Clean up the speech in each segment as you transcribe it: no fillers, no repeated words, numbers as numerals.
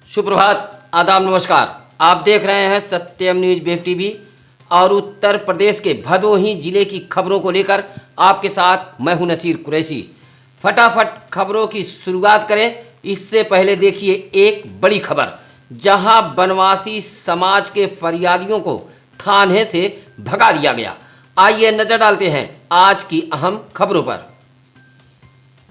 सुप्रभात, आदाब, नमस्कार। आप देख रहे हैं सत्यम न्यूज वेब टीवी और उत्तर प्रदेश के भदोही जिले की खबरों को लेकर आपके साथ मैं हूं नसीर कुरैशी। फटाफट खबरों की शुरुआत करें। इससे पहले देखिए एक बड़ी खबर, जहां बनवासी समाज के फरियादियों को थाने से भगा दिया गया। आइए नजर डालते हैं आज की अहम खबरों पर।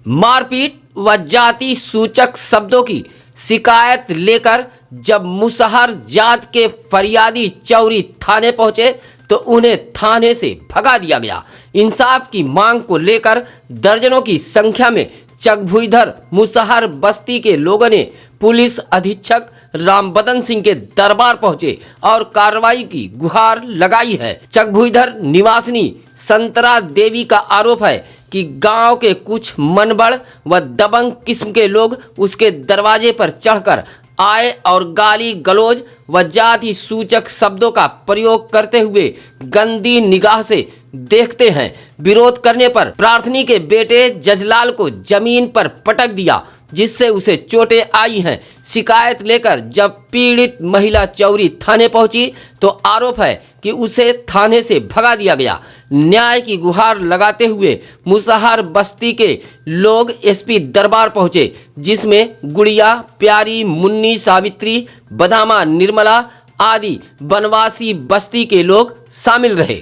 मारपीट व जाति सूचक शब्दों की शिकायत लेकर जब मुसहर जात के फरियादी चौरी थाने पहुंचे तो उन्हें थाने से भगा दिया गया। इंसाफ की मांग को लेकर दर्जनों की संख्या में चकभुईधर मुसहर बस्ती के लोगों ने पुलिस अधीक्षक रामबदन सिंह के दरबार पहुंचे और कार्रवाई की गुहार लगाई है। चकभुईधर निवासिनी संतरा देवी का आरोप है कि गांव के कुछ मनबड़ व दबंग किस्म के लोग उसके दरवाजे पर चढ़कर आए और गाली गलौज व जाति सूचक शब्दों का प्रयोग करते हुए गंदी निगाह से देखते हैं। विरोध करने पर प्रार्थनी के बेटे जजलाल को जमीन पर पटक दिया, जिससे उसे चोटें आई हैं। शिकायत लेकर जब पीड़ित महिला चौरी थाने पहुंची तो आरोप है कि उसे थाने से भगा दिया गया। न्याय की गुहार लगाते हुए मुसहर बस्ती के लोग एसपी दरबार पहुंचे, जिसमें गुड़िया, प्यारी, मुन्नी, सावित्री, बदामा, निर्मला आदि बनवासी बस्ती के लोग शामिल रहे।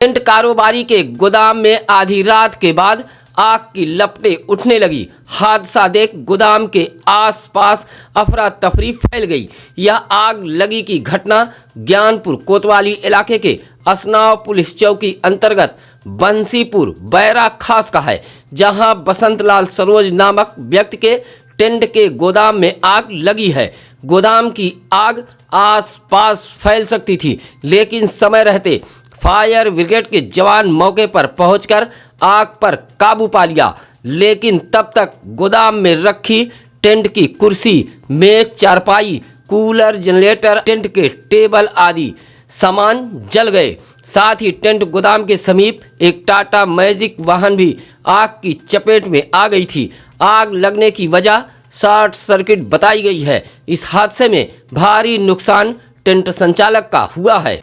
टेंट कारोबारी के गोदाम में आधी रात के बाद आग की लपटें उठने लगी। हादसा देख गोदाम के आसपास अफरा तफरी फैल गई। यह आग लगी की घटना ज्ञानपुर कोतवाली इलाके के असनाव पुलिस चौकी अंतर्गत बंसीपुर बैरा खास का है, जहां बसंतलाल सरोज नामक व्यक्ति के टेंट के गोदाम में आग लगी है। गोदाम की आग आसपास फैल सकती थी, लेकिन समय रहते फायर ब्रिगेड के जवान मौके पर पहुंचकर आग पर काबू पा लिया, लेकिन तब तक गोदाम में रखी टेंट की कुर्सी, मेज, चारपाई, कूलर, जनरेटर, टेंट के टेबल आदि सामान जल गए। साथ ही टेंट गोदाम के समीप एक टाटा मैजिक वाहन भी आग की चपेट में आ गई थी। आग लगने की वजह शॉर्ट सर्किट बताई गई है। इस हादसे में भारी नुकसान टेंट संचालक का हुआ है।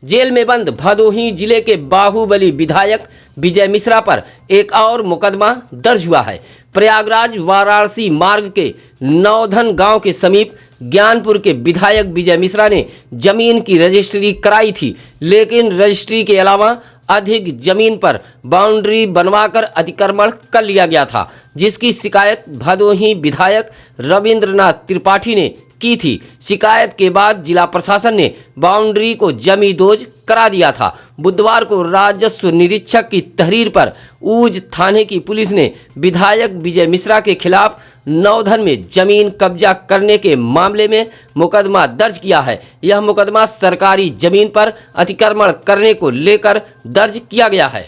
जेल में बंद भदोही जिले के बाहुबली विधायक विजय मिश्रा पर एक और मुकदमा दर्ज हुआ है। प्रयागराज वाराणसी मार्ग के नौधन गांव के समीप ज्ञानपुर के विधायक विजय मिश्रा ने जमीन की रजिस्ट्री कराई थी, लेकिन रजिस्ट्री के अलावा अधिक जमीन पर बाउंड्री बनवाकर अतिक्रमण कर लिया गया था, जिसकी शिकायत भदोही विधायक रविंद्रनाथ त्रिपाठी ने की थी। शिकायत के बाद जिला प्रशासन ने बाउंड्री को जमींदोज करा दिया था। बुधवार को राजस्व निरीक्षक की तहरीर पर ऊज थाने की पुलिस ने विधायक विजय मिश्रा के खिलाफ नौधन में जमीन कब्जा करने के मामले में मुकदमा दर्ज किया है। यह मुकदमा सरकारी जमीन पर अतिक्रमण करने को लेकर दर्ज किया गया है।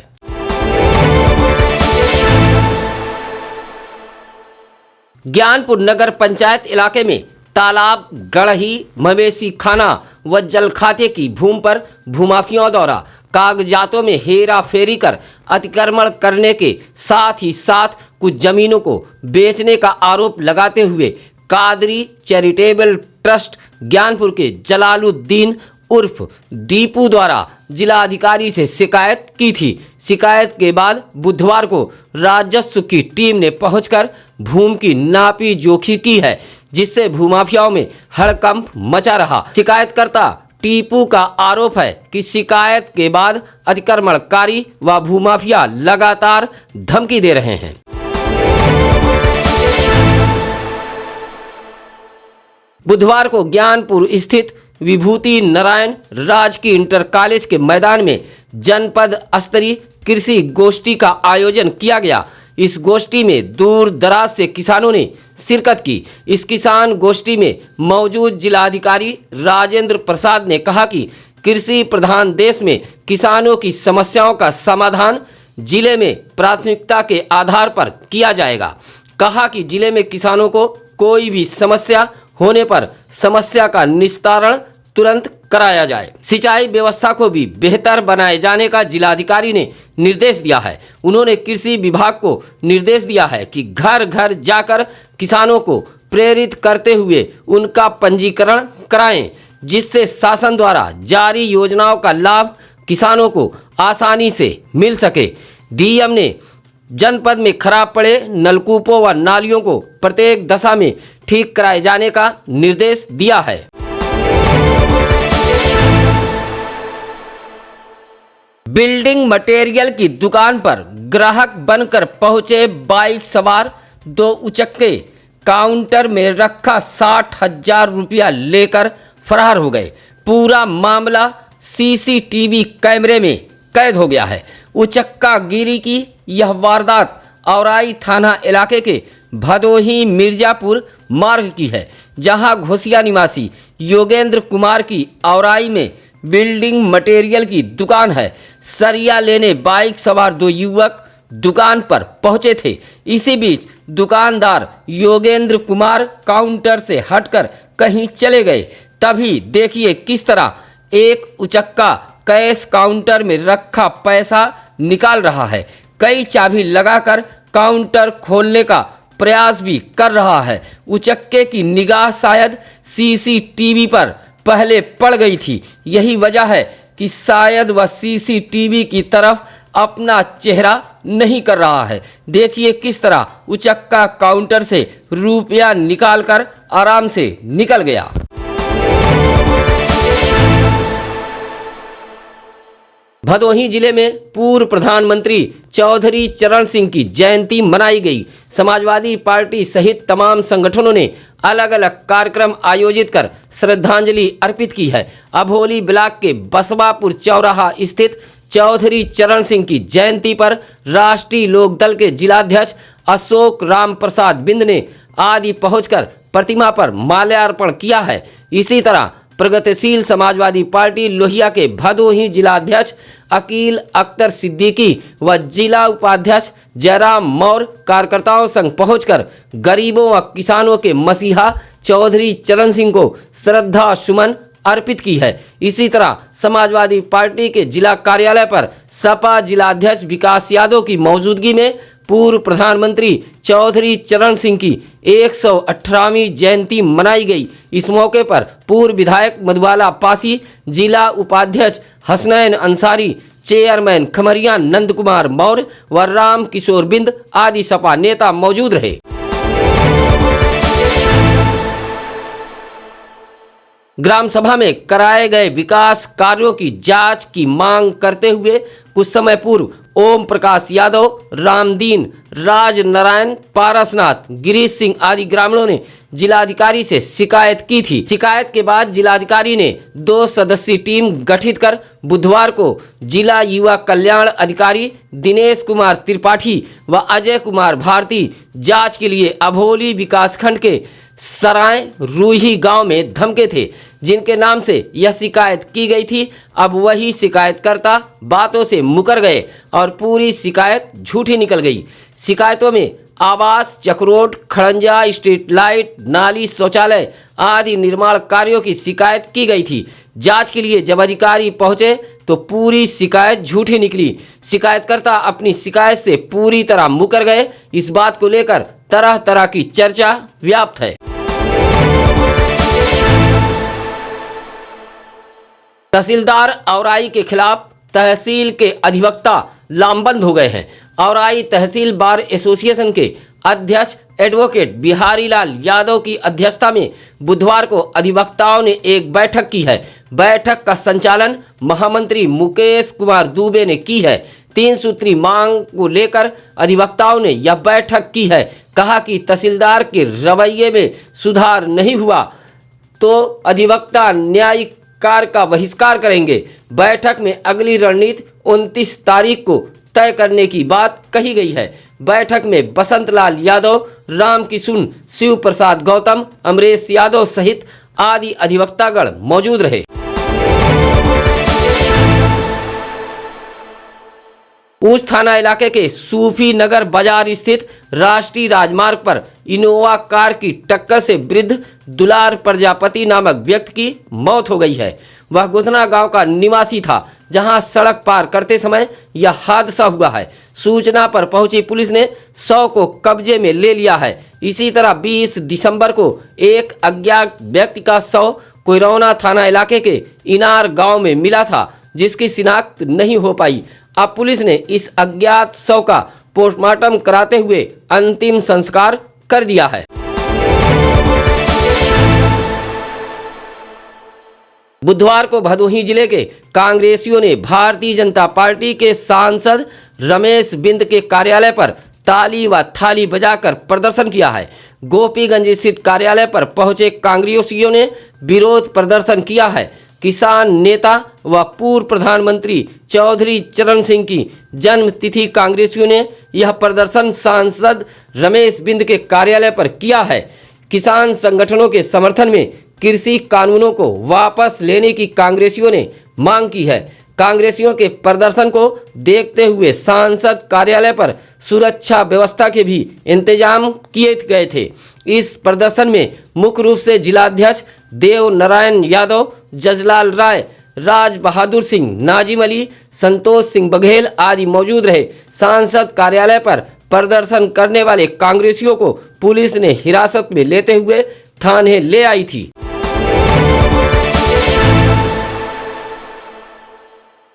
ज्ञानपुर नगर पंचायत इलाके में तालाब, गढ़ही, मवेशी खाना व जलखाते की भूमि पर भूमाफियाओं द्वारा कागजातों में हेरा फेरी कर अतिक्रमण करने के साथ ही साथ कुछ जमीनों को बेचने का आरोप लगाते हुए कादरी चैरिटेबल ट्रस्ट ज्ञानपुर के जलालुद्दीन उर्फ दीपू द्वारा जिलाधिकारी से शिकायत की थी। शिकायत के बाद बुधवार को राजस्व की टीम ने पहुंचकर भूमि की नापी जोखी की है, जिससे भूमाफियाओं में हड़कंप मचा रहा। शिकायतकर्ता टीपू का आरोप है कि शिकायत के बाद अतिक्रमणकारी व भूमाफिया लगातार धमकी दे रहे हैं। बुधवार को ज्ञानपुर स्थित विभूति नारायण राजकीय इंटर कॉलेज के मैदान में जनपद स्तरीय कृषि गोष्ठी का आयोजन किया गया। इस गोष्ठी में दूर दराज से किसानों ने शिरकत की। इस किसान गोष्ठी में मौजूद जिलाधिकारी राजेंद्र प्रसाद ने कहा कि कृषि प्रधान देश में किसानों की समस्याओं का समाधान जिले में प्राथमिकता के आधार पर किया जाएगा। कहा कि जिले में किसानों को कोई भी समस्या होने पर समस्या का निस्तारण तुरंत कराया जाए। सिंचाई व्यवस्था को भी बेहतर बनाए जाने का जिलाधिकारी ने निर्देश दिया है। उन्होंने कृषि विभाग को निर्देश दिया है कि घर घर जाकर किसानों को प्रेरित करते हुए उनका पंजीकरण कराएं, जिससे शासन द्वारा जारी योजनाओं का लाभ किसानों को आसानी से मिल सके। डीएम ने जनपद में खराब पड़े नलकूपों व नालियों को प्रत्येक दशा में ठीक कराए जाने का निर्देश दिया है। बिल्डिंग मटेरियल की दुकान पर ग्राहक बनकर पहुंचे बाइक सवार, 2 उचक्के काउंटर में रखा 60,000 रुपया लेकर फरार हो गए। पूरा मामला सीसीटीवी कैमरे में कैद हो गया है। उचक्का गिरी की यह वारदात औराई थाना इलाके के भदोही मिर्जापुर मार्ग की है, जहां घोसिया निवासी योगेंद्र कुमार की औराई में बिल्डिंग मटेरियल की दुकान है। सरिया लेने बाइक सवार 2 युवक दुकान पर पहुंचे थे। इसी बीच दुकानदार योगेंद्र कुमार काउंटर से हटकर कहीं चले गए। तभी देखिए किस तरह एक उचक्का कैश काउंटर में रखा पैसा निकाल रहा है। कई चाबी लगाकर काउंटर खोलने का प्रयास भी कर रहा है। उचक्के की निगाह शायद सीसीटीवी पर पहले पड़ गई थी। यही वजह है कि शायद वह सीसीटीवी की तरफ अपना चेहरा नहीं कर रहा है। देखिए किस तरह उचक्का काउंटर से रुपया निकालकर आराम से निकल गया। भदोही जिले में पूर्व प्रधानमंत्री चौधरी चरण सिंह की जयंती मनाई गई। समाजवादी पार्टी सहित तमाम संगठनों ने अलग अलग कार्यक्रम आयोजित कर श्रद्धांजलि अर्पित की है। अभोली ब्लॉक के बसवापुर चौराहा स्थित चौधरी चरण सिंह की जयंती पर राष्ट्रीय लोकदल के जिलाध्यक्ष अशोक राम प्रसाद बिंद ने आदि पहुंचकर प्रतिमा पर माल्यार्पण किया है। इसी तरह प्रगतिशील समाजवादी पार्टी लोहिया के भदोही जिलाध्यक्ष अकील अख्तर सिद्दीकी व जिला उपाध्यक्ष जयराम मौर्य कार्यकर्ताओं संग पहुंचकर गरीबों व किसानों के मसीहा चौधरी चरण सिंह को श्रद्धा सुमन अर्पित की है। इसी तरह समाजवादी पार्टी के जिला कार्यालय पर सपा जिलाध्यक्ष विकास यादव की मौजूदगी में पूर्व प्रधानमंत्री चौधरी चरण सिंह की 118वीं जयंती मनाई गई। इस मौके पर पूर्व विधायक मधुबाला पासी, जिला उपाध्यक्ष हसनैन अंसारी, चेयरमैन खमरिया नंद कुमार मौर्य व राम किशोर बिंद आदि सपा नेता मौजूद रहे। ग्राम सभा में कराए गए विकास कार्यों की जांच की मांग करते हुए कुछ समय पूर्व ओम प्रकाश यादव, रामदीन, राज नारायण, पारसनाथ, गिरीश सिंह आदि ग्रामीणों ने जिलाधिकारी से शिकायत की थी। शिकायत के बाद जिलाधिकारी ने 2 सदस्यीय टीम गठित कर बुधवार को जिला युवा कल्याण अधिकारी दिनेश कुमार त्रिपाठी व अजय कुमार भारती जांच के लिए अभोली विकासखंड के सराय रूही गांव में धमके थे, जिनके नाम से यह शिकायत की गई थी। अब वही शिकायतकर्ता बातों से मुकर गए और पूरी शिकायत झूठी निकल गई। शिकायतों में आवास, चक्रोट, खड़ंजा, स्ट्रीट लाइट, नाली, शौचालय आदि निर्माण कार्यों की शिकायत की गई थी। जांच के लिए जब अधिकारी पहुंचे तो पूरी शिकायत झूठी निकली। शिकायतकर्ता अपनी शिकायत से पूरी तरह मुकर गए। इस बात को लेकर तरह तरह की चर्चा व्याप्त है। तहसीलदार औराई के खिलाफ तहसील के अधिवक्ता लामबंद हो गए हैं। औराई तहसील बार एसोसिएशन के अध्यक्ष एडवोकेट बिहारी लाल यादव की अध्यक्षता में बुधवार को अधिवक्ताओं ने एक बैठक की है। बैठक का संचालन महामंत्री मुकेश कुमार दुबे ने की है। 3 सूत्री मांग को लेकर अधिवक्ताओं ने यह बैठक की है। कहा कि तहसीलदार के रवैये में सुधार नहीं हुआ तो अधिवक्ता न्यायिक कार्य का बहिष्कार करेंगे। बैठक में अगली रणनीति 29 तारीख को तय करने की बात कही गई है। बैठक में बसंत लाल यादव, राम किशुन, शिव प्रसाद गौतम, अमरेश यादव सहित आदि अधिवक्तागण मौजूद रहे। ऊंच थाना इलाके के सूफी नगर बाजार स्थित राष्ट्रीय राजमार्ग पर इनोवा कार की टक्कर से वृद्ध दुलार प्रजापति नामक व्यक्ति की मौत हो गई है। वह गुदना गांव का निवासी था, जहां सड़क पार करते समय यह हादसा हुआ है। सूचना पर पहुंची पुलिस ने शव को कब्जे में ले लिया है। इसी तरह 20 दिसंबर को एक अज्ञात व्यक्ति का शव कोइरौना थाना इलाके के इनार गांव में मिला था, जिसकी शिनाख्त नहीं हो पाई। अब पुलिस ने इस अज्ञात शव का पोस्टमार्टम कराते हुए अंतिम संस्कार कर दिया है। बुधवार को भदोही जिले के कांग्रेसियों ने भारतीय जनता पार्टी के सांसद रमेश बिंद के कार्यालय पर ताली व थाली बजाकर प्रदर्शन किया है। गोपीगंज स्थित कार्यालय पर पहुंचे कांग्रेसियों ने विरोध प्रदर्शन किया है। किसान नेता व पूर्व प्रधानमंत्री चौधरी चरण सिंह की जन्म तिथि कांग्रेसियों ने यह प्रदर्शन सांसद रमेश बिंद के कार्यालय पर किया है। किसान संगठनों के समर्थन में कृषि कानूनों को वापस लेने की कांग्रेसियों ने मांग की है। कांग्रेसियों के प्रदर्शन को देखते हुए सांसद कार्यालय पर सुरक्षा व्यवस्था के भी इंतजाम किए गए थे। इस प्रदर्शन में मुख्य रूप से जिलाध्यक्ष देव नारायण यादव, जजलाल राय, राज बहादुर सिंह, नाजिम अली, संतोष सिंह बघेल आदि मौजूद रहे। सांसद कार्यालय पर प्रदर्शन करने वाले कांग्रेसियों को पुलिस ने हिरासत में लेते हुए थाने ले आई थी।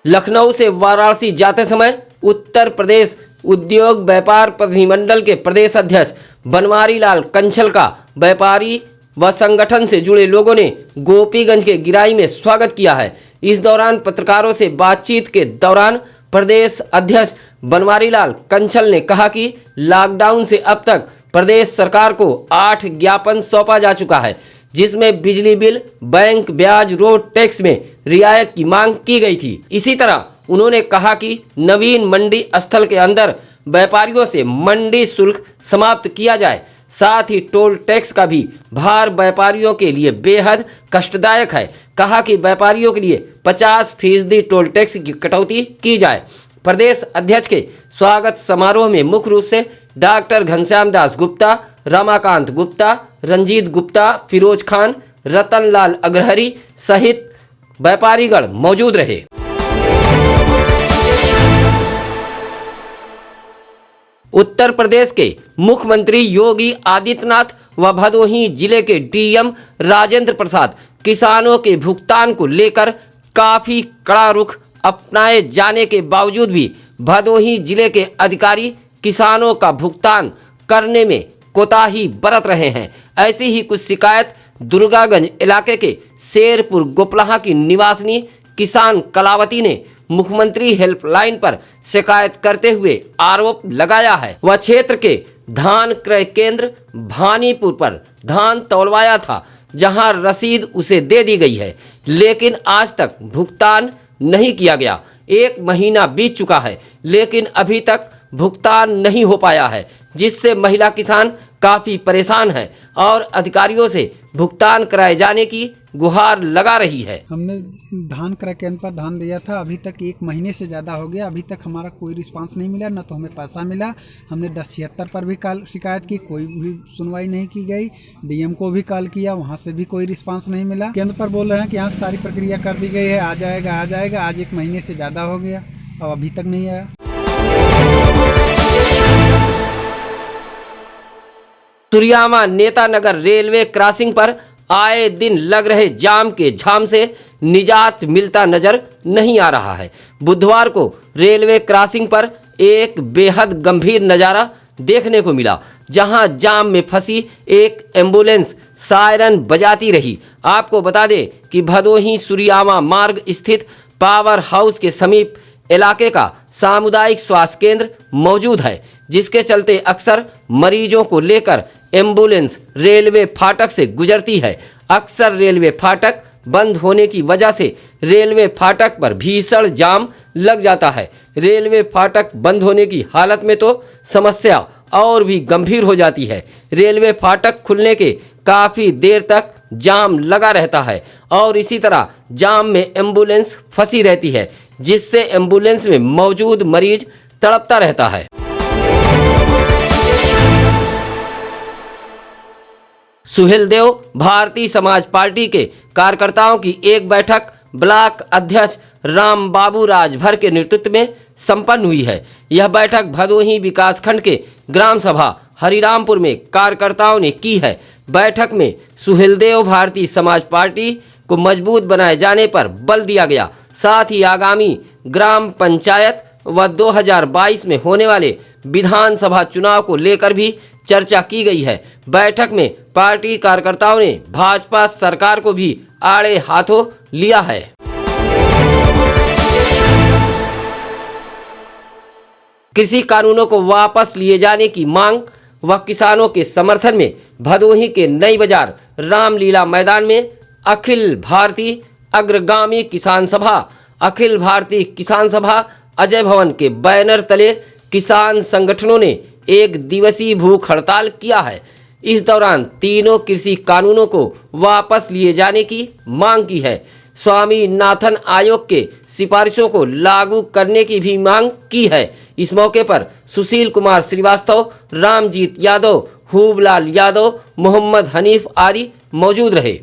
लखनऊ से वाराणसी जाते समय उत्तर प्रदेश उद्योग व्यापार प्रतिनिधिमंडल के प्रदेश अध्यक्ष बनवारी लाल कंछल का व्यापारी व संगठन से जुड़े लोगों ने गोपीगंज के गिराई में स्वागत किया है। इस दौरान पत्रकारों से बातचीत के दौरान प्रदेश अध्यक्ष बनवारी लाल कंछल ने कहा कि लॉकडाउन से अब तक प्रदेश सरकार को 8 ज्ञापन सौंपा जा चुका है, जिसमें बिजली बिल, बैंक ब्याज, रोड टैक्स में रियायत की मांग की गई थी। इसी तरह उन्होंने कहा कि नवीन मंडी स्थल के अंदर व्यापारियों से मंडी शुल्क समाप्त किया जाए। साथ ही टोल टैक्स का भी भार व्यापारियों के लिए बेहद कष्टदायक है। कहा कि व्यापारियों के लिए 50% टोल टैक्स की कटौती की जाए। प्रदेश अध्यक्ष के स्वागत समारोह में मुख्य रूप से डॉक्टर घनश्याम दास गुप्ता, रमाकांत गुप्ता, रंजीत गुप्ता, फिरोज खान, रतन लाल अग्रहरी सहित व्यापारीगण मौजूद रहे। उत्तर प्रदेश के मुख्यमंत्री योगी आदित्यनाथ व भदोही जिले के डीएम राजेंद्र प्रसाद किसानों के भुगतान को लेकर काफी कड़ा रुख अपनाए जाने के बावजूद भी भदोही जिले के अधिकारी किसानों का भुगतान करने में कोताही बरत रहे हैं। ऐसी ही कुछ शिकायत दुर्गागंज इलाके के शेरपुर गोपलाहा की निवासिनी किसान कलावती ने मुख्यमंत्री हेल्पलाइन पर शिकायत करते हुए आरोप लगाया है। वह क्षेत्र के धान क्रय केंद्र भानीपुर पर धान तौलवाया था, जहां रसीद उसे दे दी गई है, लेकिन आज तक भुगतान नहीं किया गया। 1 महीना बीत चुका है, लेकिन अभी तक भुगतान नहीं हो पाया है, जिससे महिला किसान काफ़ी परेशान है और अधिकारियों से भुगतान कराए जाने की गुहार लगा रही है। हमने धान क्रय केंद्र पर धान दिया था, अभी तक 1 महीने से ज़्यादा हो गया, अभी तक हमारा कोई रिस्पांस नहीं मिला, न तो हमें पैसा मिला। हमने 1076 पर भी कॉल शिकायत की, कोई भी सुनवाई नहीं की गई। डीएम को भी कॉल किया, वहाँ से भी कोई रिस्पांस नहीं मिला। केंद्र पर बोल रहे हैं कि यहाँ सारी प्रक्रिया कर दी गई है, आ जाएगा आ जाएगा। आज 1 महीने से ज़्यादा हो गया और अभी तक नहीं आया। तुरियामा नेता नगर रेलवे क्रॉसिंग पर आए दिन लग रहे जाम के झाम से निजात मिलता नजर नहीं आ रहा है। बुधवार को रेलवे क्रॉसिंग पर एक बेहद गंभीर नज़ारा देखने को मिला, जहां जाम में फंसी एक एम्बुलेंस सायरन बजाती रही। आपको बता दें कि भदोही सुरियामा मार्ग स्थित पावर हाउस के समीप इलाके का सामुदायिक स्वास्थ्य केंद्र मौजूद है, जिसके चलते अक्सर मरीजों को लेकर एम्बुलेंस रेलवे फाटक से गुजरती है। अक्सर रेलवे फाटक बंद होने की वजह से रेलवे फाटक पर भीषण जाम लग जाता है। रेलवे फाटक बंद होने की हालत में तो समस्या और भी गंभीर हो जाती है। रेलवे फाटक खुलने के काफ़ी देर तक जाम लगा रहता है और इसी तरह जाम में एम्बुलेंस फंसी रहती है, जिससे एम्बुलेंस में मौजूद मरीज तड़पता रहता है। सुहेलदेव भारतीय समाज पार्टी के कार्यकर्ताओं की एक बैठक ब्लॉक अध्यक्ष राम बाबू राजभर के नेतृत्व में संपन्न हुई है। यह बैठक भदोही विकासखंड के ग्राम सभा हरिरामपुर में कार्यकर्ताओं ने की है। बैठक में सुहेलदेव भारतीय समाज पार्टी को मजबूत बनाए जाने पर बल दिया गया। साथ ही आगामी ग्राम पंचायत व 2022 में होने वाले विधानसभा चुनाव को लेकर भी चर्चा की गई है। बैठक में पार्टी कार्यकर्ताओं ने भाजपा सरकार को भी आड़े हाथों लिया है। कृषि कानूनों को वापस लिए जाने की मांग व किसानों के समर्थन में भदोही के नई बाजार रामलीला मैदान में अखिल भारतीय अग्रगामी किसान सभा, अखिल भारतीय किसान सभा अजय भवन के बैनर तले किसान संगठनों ने एक दिवसीय भूख हड़ताल किया है। इस दौरान तीनों कृषि कानूनों को वापस लिए जाने की मांग की है। स्वामीनाथन आयोग के सिफारिशों को लागू करने की भी मांग की है। इस मौके पर सुशील कुमार श्रीवास्तव, रामजीत यादव, खूबलाल यादव, मोहम्मद हनीफ आदि मौजूद रहे।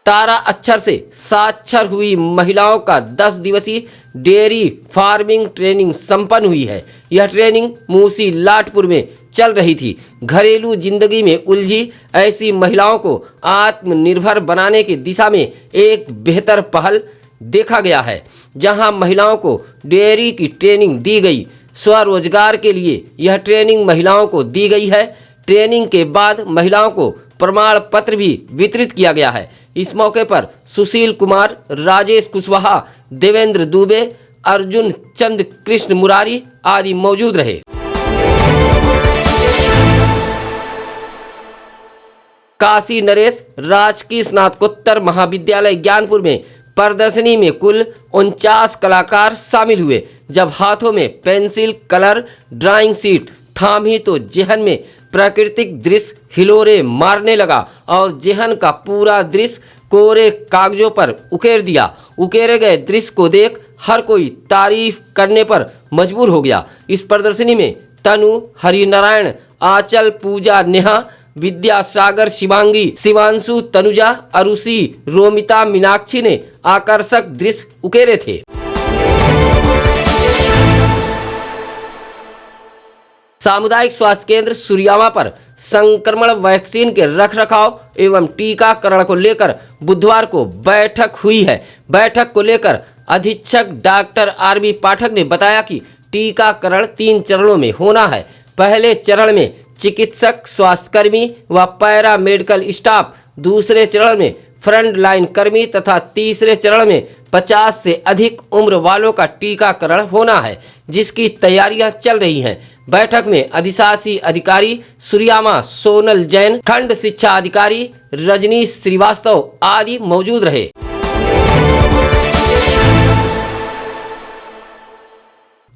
तारा अक्षर से साक्षर हुई महिलाओं का 10 दिवसीय डेयरी फार्मिंग ट्रेनिंग संपन्न हुई है। यह ट्रेनिंग मूसी लाटपुर में चल रही थी। घरेलू जिंदगी में उलझी ऐसी महिलाओं को आत्मनिर्भर बनाने की दिशा में एक बेहतर पहल देखा गया है, जहां महिलाओं को डेयरी की ट्रेनिंग दी गई। स्वरोजगार के लिए यह ट्रेनिंग महिलाओं को दी गई है। ट्रेनिंग के बाद महिलाओं को प्रमाण पत्र भी वितरित किया गया है। इस मौके पर सुशील कुमार, राजेश कुशवाहा, देवेंद्र दुबे, अर्जुन चंद कृष्ण मुरारी आदि मौजूद रहे। काशी नरेश राजकीय स्नातकोत्तर महाविद्यालय ज्ञानपुर में प्रदर्शनी में कुल 49 कलाकार शामिल हुए। जब हाथों में पेंसिल, कलर, ड्राइंग शीट थामी तो जेहन में प्राकृतिक दृश्य हिलोरे मारने लगा और जेहन का पूरा दृश्य कोरे कागजों पर उकेर दिया। उकेरे गए दृश्य को देख हर कोई तारीफ करने पर मजबूर हो गया। इस प्रदर्शनी में तनु, हरिनारायण, आंचल, पूजा, नेहा, विद्यासागर, शिवांगी, शिवांशु, तनुजा, अरुषि, रोमिता, मीनाक्षी ने आकर्षक दृश्य उकेरे थे। सामुदायिक स्वास्थ्य केंद्र सूर्यावा पर संक्रमण वैक्सीन के रखरखाव एवं टीकाकरण को लेकर बुधवार को बैठक हुई है। बैठक को लेकर अधीक्षक डॉक्टर आरबी पाठक ने बताया कि टीकाकरण 3 चरणों में होना है। पहले चरण में चिकित्सक, स्वास्थ्यकर्मी व पैरा मेडिकल स्टाफ, दूसरे चरण में फ्रंट लाइन कर्मी तथा तीसरे चरण में 50 से अधिक उम्र वालों का टीकाकरण होना है, जिसकी तैयारियां चल रही हैं। बैठक में अधिशासी अधिकारी सूर्यामा सोनल जैन, खंड शिक्षा अधिकारी रजनीश श्रीवास्तव आदि मौजूद रहे।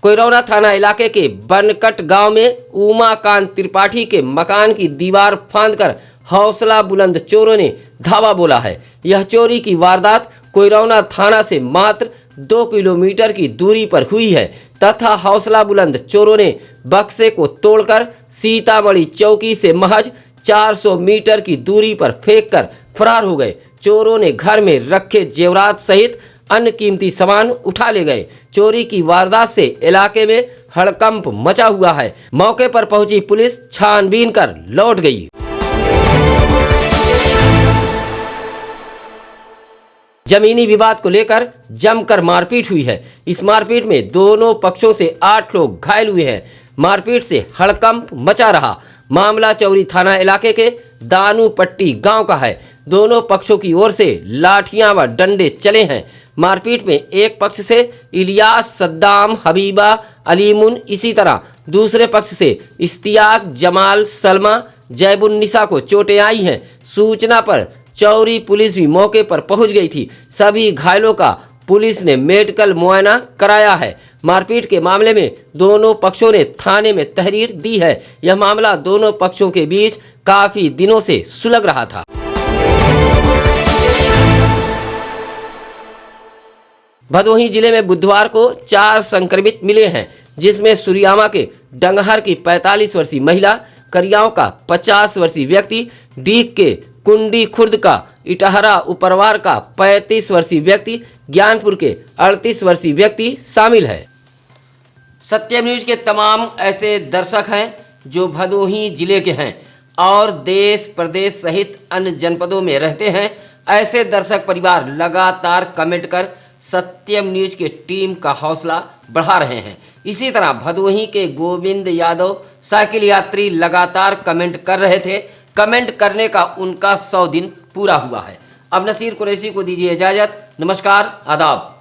कोइरौना थाना इलाके के बनकट गांव में उमाकांत त्रिपाठी के मकान की दीवार फांदकर हौसला बुलंद चोरों ने धावा बोला है। यह चोरी की वारदात कोइरौना थाना से मात्र 2 किलोमीटर की दूरी पर हुई है तथा हौसला बुलंद चोरों ने बक्से को तोड़कर सीतामढ़ी चौकी से महज 400 मीटर की दूरी पर फेंककर फरार हो गए। चोरों ने घर में रखे जेवरात सहित अन्य कीमती सामान उठा ले गए। चोरी की वारदात से इलाके में हड़कंप मचा हुआ है। मौके पर पहुंची पुलिस छानबीन कर लौट गई। जमीनी विवाद को लेकर जमकर मारपीट हुई है। इस मारपीट में दोनों पक्षों से 8 लोग घायल हुए हैं। मारपीट से हड़कंप मचा रहा। मामला चौरी थाना इलाके के दानूपट्टी गांव का है। दोनों पक्षों की ओर से लाठियां व डंडे चले हैं। मारपीट में एक पक्ष से इलियास, सद्दाम, हबीबा, अलीमुन, इसी तरह दूसरे पक्ष से इस्तियाक, जमाल, सलमा, जैबुन्निसा को चोटें आई हैं। सूचना पर चौरी पुलिस भी मौके पर पहुंच गई थी। सभी घायलों का पुलिस ने मेडिकल मुआयना कराया है। मारपीट के मामले में दोनों पक्षों ने थाने में तहरीर दी है। यह मामला दोनों पक्षों के बीच काफी दिनों से सुलग रहा था। भदोही जिले में बुधवार को 4 संक्रमित मिले हैं, जिसमें सुरियामा के डंगहर की 45 वर्षीय महिला, करियाओं का 50 वर्षीय व्यक्ति, डीग के कुंडी खुर्द का, इटहरा उपरवार का 35 वर्षीय व्यक्ति, ज्ञानपुर के 38 वर्षीय व्यक्ति शामिल है। सत्यम न्यूज के तमाम ऐसे दर्शक हैं जो भदोही जिले के हैं और देश प्रदेश सहित अन्य जनपदों में रहते हैं। ऐसे दर्शक परिवार लगातार कमेंट कर सत्यम न्यूज की टीम का हौसला बढ़ा रहे हैं। इसी तरह भदोही के गोविंद यादव साइकिल यात्री लगातार कमेंट कर रहे थे। कमेंट करने का उनका 100 दिन पूरा हुआ है। अब नसीर कुरैशी को दीजिए इजाज़त। नमस्कार, आदाब।